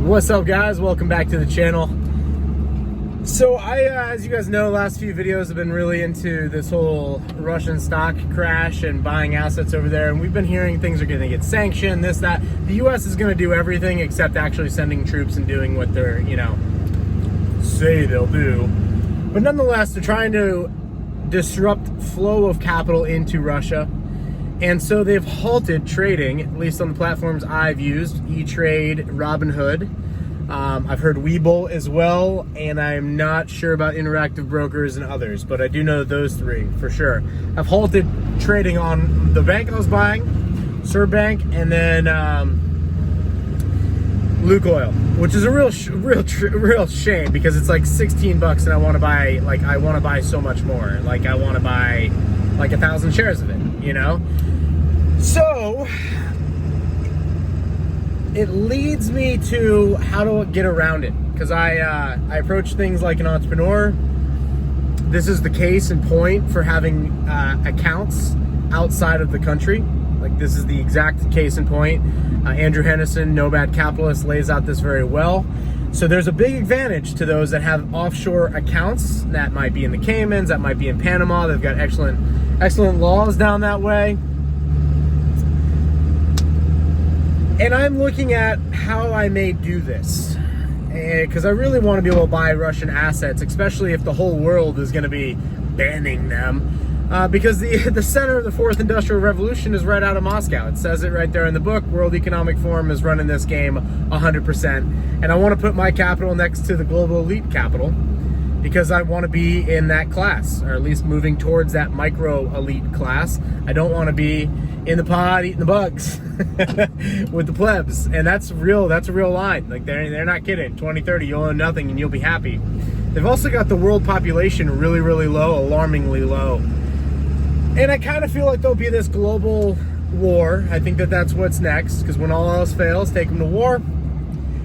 What's up, guys? Welcome back to the channel. So as you guys know, last few videos have been really into this whole Russian stock crash and buying assets over there, and we've been hearing things are going to get sanctioned, this, that. The US is going to do everything except actually sending troops and doing what they're, say they'll do. But nonetheless, they're trying to disrupt flow of capital into Russia. And so they've halted trading, at least on the platforms I've used, E-Trade, Robinhood. I've heard Webull as well, and I'm not sure about Interactive Brokers and others, but I do know those three for sure. I've halted trading on the bank I was buying, Bank, and then Lukoil, which is a real shame because it's like 16 bucks, and I want to buy so much more. Like I want to buy like 1,000 shares of it, you know? So it leads me to how to get around it, because I approach things like an entrepreneur. This is the case in point for having accounts outside of the country. Like, this is the exact case in point. Andrew Hennison, Nomad Capitalist, lays out this very well. So there's a big advantage to those that have offshore accounts. That might be in the Caymans, that might be in Panama. They've got excellent laws down that way. And I'm looking at how I may do this, because I really want to be able to buy Russian assets, especially if the whole world is going to be banning them, because the center of the fourth industrial revolution is right out of Moscow. It says it right there in the book. World Economic Forum is running this game 100%, and I want to put my capital next to the global elite capital, because I want to be in that class, or at least moving towards that micro elite class. I don't want to be in the pod eating the bugs with the plebs. And that's a real line. Like, they're not kidding. 2030, you'll own nothing and you'll be happy. They've also got the world population really low, alarmingly low. And I kind of feel like there'll be this global war. I think that's what's next, because when all else fails, take them to war.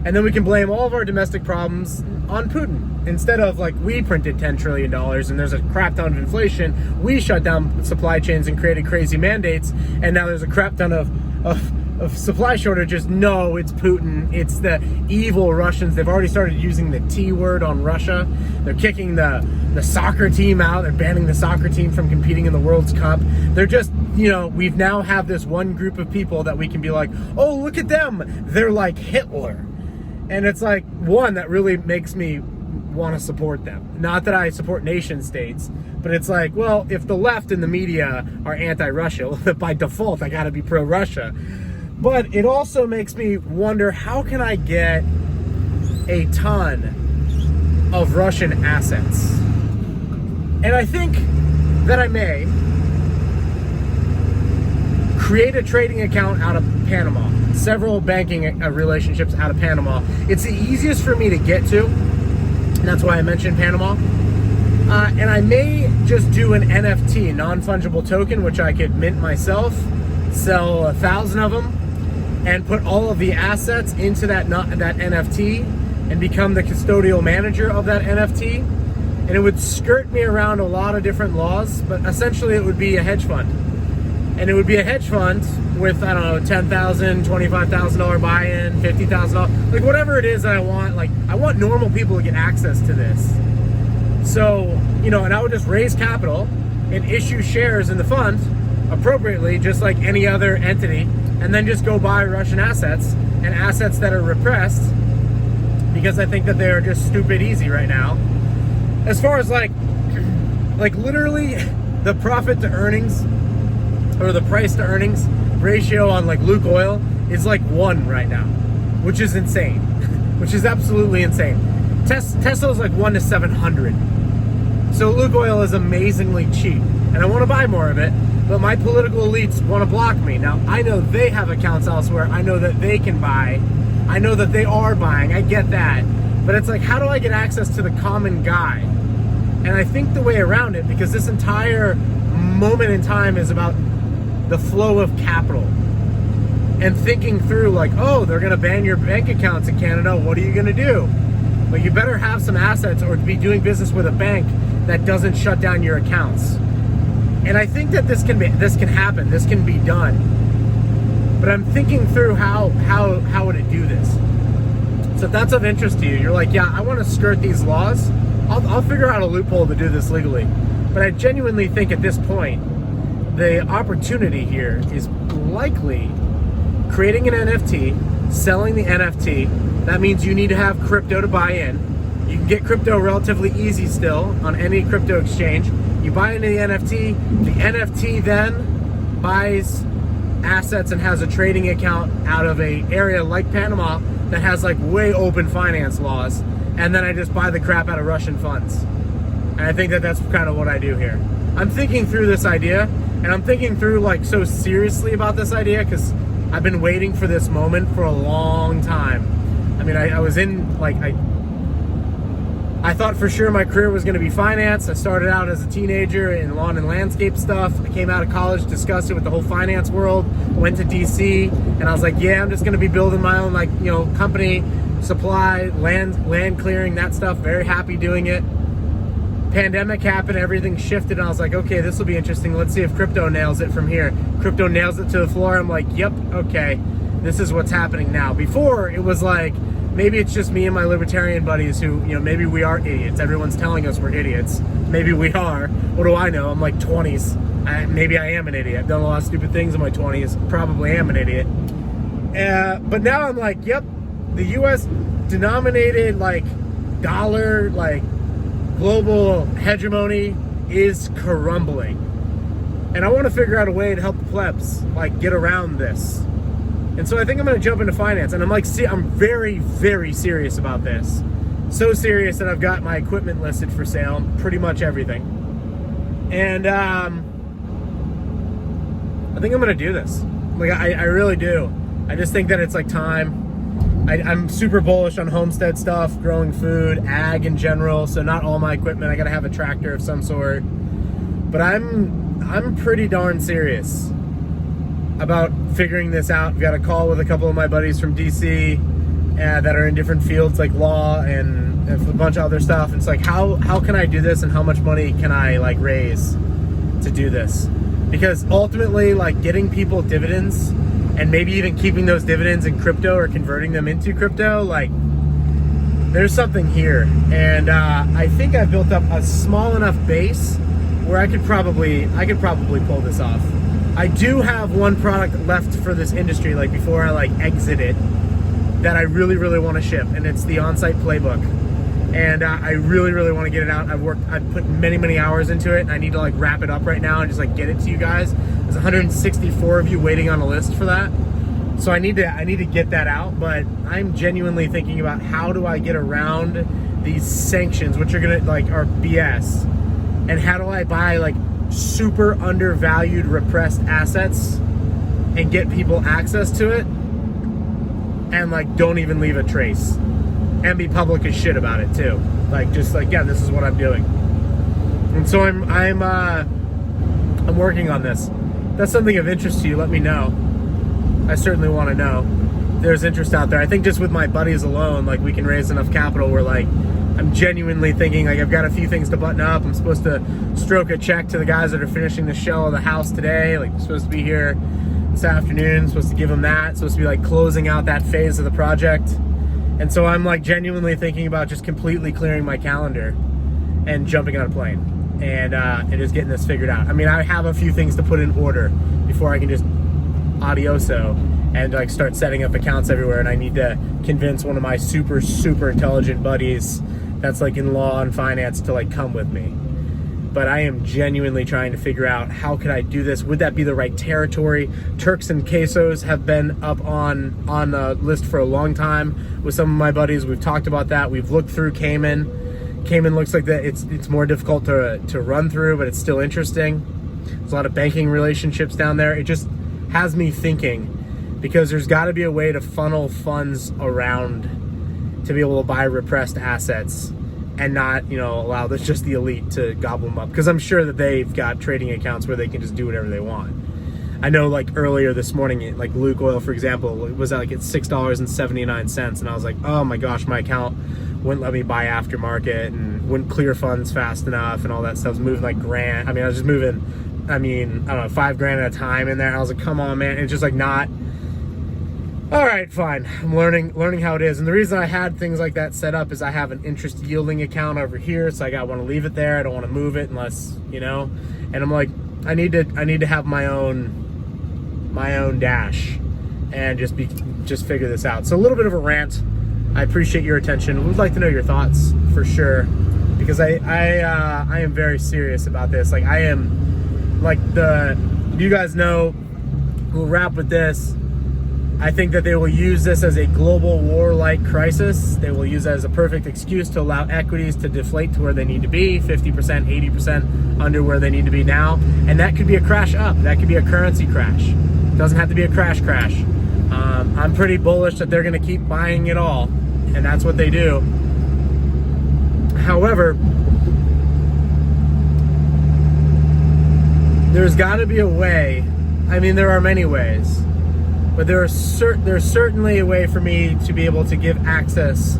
And then we can blame all of our domestic problems on Putin. Instead of, like, we printed $10 trillion and there's a crap ton of inflation, we shut down supply chains and created crazy mandates, and now there's a crap ton of supply shortages. No, it's Putin. It's the evil Russians. They've already started using the T word on Russia. They're kicking the soccer team out. They're banning the soccer team from competing in the World Cup. They're just, we've now have this one group of people that we can be like, oh, look at them. They're like Hitler. And it's like, one, that really makes me want to support them. Not that I support nation states, but it's like, well, if the left and the media are anti-Russia, by default, I got to be pro-Russia. But it also makes me wonder, how can I get a ton of Russian assets? And I think that I may create a trading account out of Panama, several banking relationships out of Panama. It's the easiest for me to get to, and that's why I mentioned Panama. And I may just do an NFT, non-fungible token, which I could mint myself, sell 1,000 of them, and put all of the assets into that NFT and become the custodial manager of that NFT. And it would skirt me around a lot of different laws, but essentially it would be a hedge fund. And it would be a hedge fund with, I don't know, $10,000, $25,000 buy-in, $50,000, like whatever it is that I want. Like, I want normal people to get access to this. So, and I would just raise capital and issue shares in the fund appropriately, just like any other entity, and then just go buy Russian assets and assets that are repressed, because I think that they are just stupid easy right now. As far as like literally the profit to earnings, or the price to earnings ratio on like Lukoil is like 1 right now, which is insane, which is absolutely insane. Tesla is like 1 to 700. So Lukoil is amazingly cheap, and I want to buy more of it, but my political elites want to block me. Now, I know they have accounts elsewhere. I know that they can buy. I know that they are buying. I get that. But it's like, how do I get access to the common guy? And I think the way around it, because this entire moment in time is about the flow of capital and thinking through, like, oh, they're going to ban your bank accounts in Canada. What are you going to do? But you better have some assets or be doing business with a bank that doesn't shut down your accounts. And I think that this can happen. This can be done. But I'm thinking through how would it do this? So if that's of interest to you, you're like, yeah, I want to skirt these laws. I'll figure out a loophole to do this legally. But I genuinely think at this point, the opportunity here is likely creating an NFT, selling the NFT. That means you need to have crypto to buy in. You can get crypto relatively easy still on any crypto exchange. You buy into the NFT then buys assets and has a trading account out of a area like Panama that has like way open finance laws, and then I just buy the crap out of Russian funds. And I think that that's kind of what I do here. I'm thinking through this idea, and I'm thinking through like so seriously about this idea because I've been waiting for this moment for a long time. I mean, I was in like, I thought for sure my career was going to be finance. I started out as a teenager in lawn and landscape stuff. I came out of college, discussed it with the whole finance world, went to DC, and I was like, yeah, I'm just going to be building my own, like, you know, company, supply, land clearing, that stuff. Very happy doing it. Pandemic happened, everything shifted, and I was like, okay, this will be interesting. Let's see if crypto nails it from here. Crypto nails it to the floor. I'm like, yep, okay, this is what's happening now. Before, it was like, maybe it's just me and my libertarian buddies who, you know, maybe we are idiots. Everyone's telling us we're idiots. Maybe we are. What do I know? I'm like 20s. Maybe I am an idiot. I've done a lot of stupid things in my 20s. Probably am an idiot. But now I'm like, yep, the US denominated, like, dollar, like, global hegemony is crumbling. And I want to figure out a way to help the plebs, like, get around this. And so I think I'm going to jump into finance. And I'm like, I'm very, very serious about this. So serious that I've got my equipment listed for sale, pretty much everything. And I think I'm going to do this. Like, I really do. I just think that it's like time. I'm super bullish on homestead stuff, growing food, ag in general. So not all my equipment. I got to have a tractor of some sort. But I'm pretty darn serious about figuring this out. I've got a call with a couple of my buddies from DC that are in different fields like law and a bunch of other stuff. It's like, how can I do this, and how much money can I like raise to do this? Because ultimately, like, getting people dividends and maybe even keeping those dividends in crypto or converting them into crypto, like, there's something here. And I think I've built up a small enough base where I could probably pull this off. I do have one product left for this industry, like, before I like exit it, that I really, really want to ship, and it's the on-site playbook. And I really, really want to get it out. I've put many, many hours into it, and I need to like wrap it up right now and just like get it to you guys. There's 164 of you waiting on a list for that. So I need to get that out, but I'm genuinely thinking about how do I get around these sanctions, which are gonna like are BS, and how do I buy like super undervalued repressed assets and get people access to it and like don't even leave a trace and be public as shit about it too. Like, just like, yeah, this is what I'm doing. And so I'm working on this. If that's something of interest to you, let me know. I certainly want to know. There's interest out there. I think just with my buddies alone, like, we can raise enough capital where, like, I'm genuinely thinking, like, I've got a few things to button up. I'm supposed to stroke a check to the guys that are finishing the shell of the house today. Like, I'm supposed to be here this afternoon. I'm supposed to give them that. Supposed to be like closing out that phase of the project. And so I'm like genuinely thinking about just completely clearing my calendar and jumping on a plane and just getting this figured out. I mean, I have a few things to put in order before I can just adioso and like start setting up accounts everywhere. And I need to convince one of my super, super intelligent buddies that's like in law and finance to like come with me. But I am genuinely trying to figure out how could I do this? Would that be the right territory? Turks and Caicos have been up on the list for a long time with some of my buddies. We've talked about that. We've looked through Cayman. Cayman looks like that it's more difficult to run through, but it's still interesting. There's a lot of banking relationships down there. It just has me thinking, because there's got to be a way to funnel funds around to be able to buy repressed assets and not, you know, allow just the elite to gobble them up. Because I'm sure that they've got trading accounts where they can just do whatever they want. I know, like, earlier this morning, like Luke Oil, for example, it was like at $6.79, and I was like, oh my gosh, my account wouldn't let me buy aftermarket and wouldn't clear funds fast enough and all that stuff. I was moving like grand. I mean, I was just moving, I don't know, $5 grand at a time in there. And I was like, come on, man. It's just like not, All right, fine. I'm learning how it is. And the reason I had things like that set up is I have an interest yielding account over here. So I want to leave it there. I don't want to move it unless, you know, and I'm like, I need to have my own dash and just figure this out. So a little bit of a rant. I appreciate your attention. Would like to know your thoughts for sure, because I am very serious about this. Like, I am, like, you guys know, we'll wrap with this. I think that they will use this as a global war-like crisis. They will use it as a perfect excuse to allow equities to deflate to where they need to be, 50%, 80% under where they need to be now. And that could be a crash up. That could be a currency crash. It doesn't have to be a crash. I'm pretty bullish that they're going to keep buying it all, and that's what they do. However, there's got to be a way. I mean, there are many ways. But there's certainly a way for me to be able to give access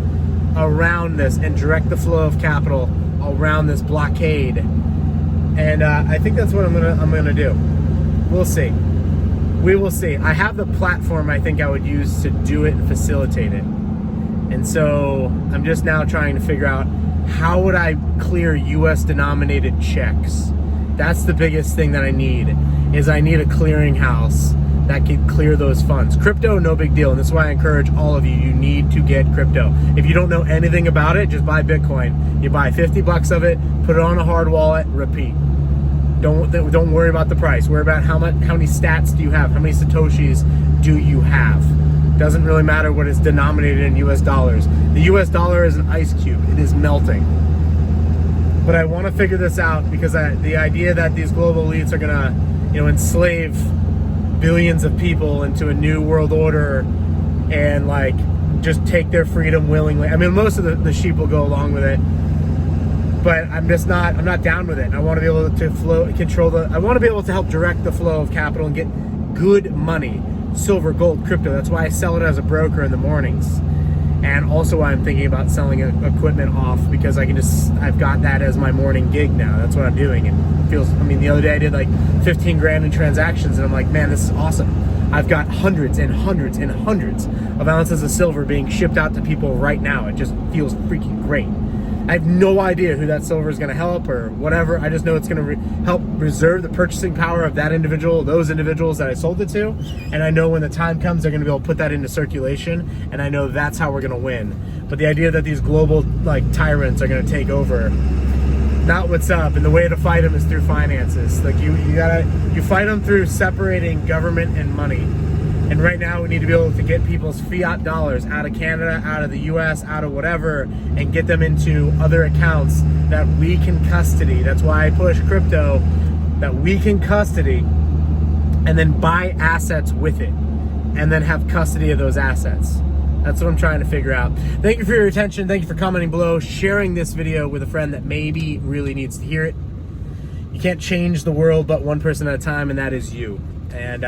around this and direct the flow of capital around this blockade. And I think that's what I'm gonna do. We'll see. We will see. I have the platform I think I would use to do it and facilitate it. And so I'm just now trying to figure out, how would I clear US denominated checks? That's the biggest thing that I need a clearinghouse that can clear those funds. Crypto, no big deal. And this is why I encourage all of you, you need to get crypto. If you don't know anything about it, just buy Bitcoin. You buy 50 bucks of it, put it on a hard wallet, repeat. Don't worry about the price. Worry about how many stats do you have? How many Satoshis do you have? Doesn't really matter what is denominated in US dollars. The US dollar is an ice cube. It is melting. But I want to figure this out, because the idea that these global elites are gonna, enslave billions of people into a new world order and like just take their freedom willingly. I mean, most of the sheep will go along with it, but I'm not down with it. I want to be able to I want to be able to help direct the flow of capital and get good money, silver, gold, crypto. That's why I sell it as a broker in the mornings. And also why I'm thinking about selling equipment off, because I've got that as my morning gig now. That's what I'm doing. And the other day I did like 15 grand in transactions, and I'm like, man, this is awesome. I've got hundreds and hundreds and hundreds of ounces of silver being shipped out to people right now. It just feels freaking great. I have no idea who that silver is going to help or whatever. I just know it's going to help reserve the purchasing power of that individual, those individuals that I sold it to. And I know when the time comes, they're going to be able to put that into circulation. And I know that's how we're going to win. But the idea that these global tyrants are going to take over, not what's up. And the way to fight them is through finances. Like you fight them through separating government and money. And right now we need to be able to get people's fiat dollars out of Canada, out of the US, out of whatever, and get them into other accounts that we can custody. That's why I push crypto, that we can custody and then buy assets with it and then have custody of those assets. That's what I'm trying to figure out. Thank you for your attention. Thank you for commenting below, sharing this video with a friend that maybe really needs to hear it. You can't change the world but one person at a time, and that is you. And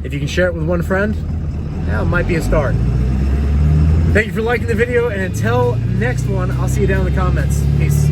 if you can share it with one friend, it might be a start. Thank you for liking the video, and until next one, I'll see you down in the comments. Peace.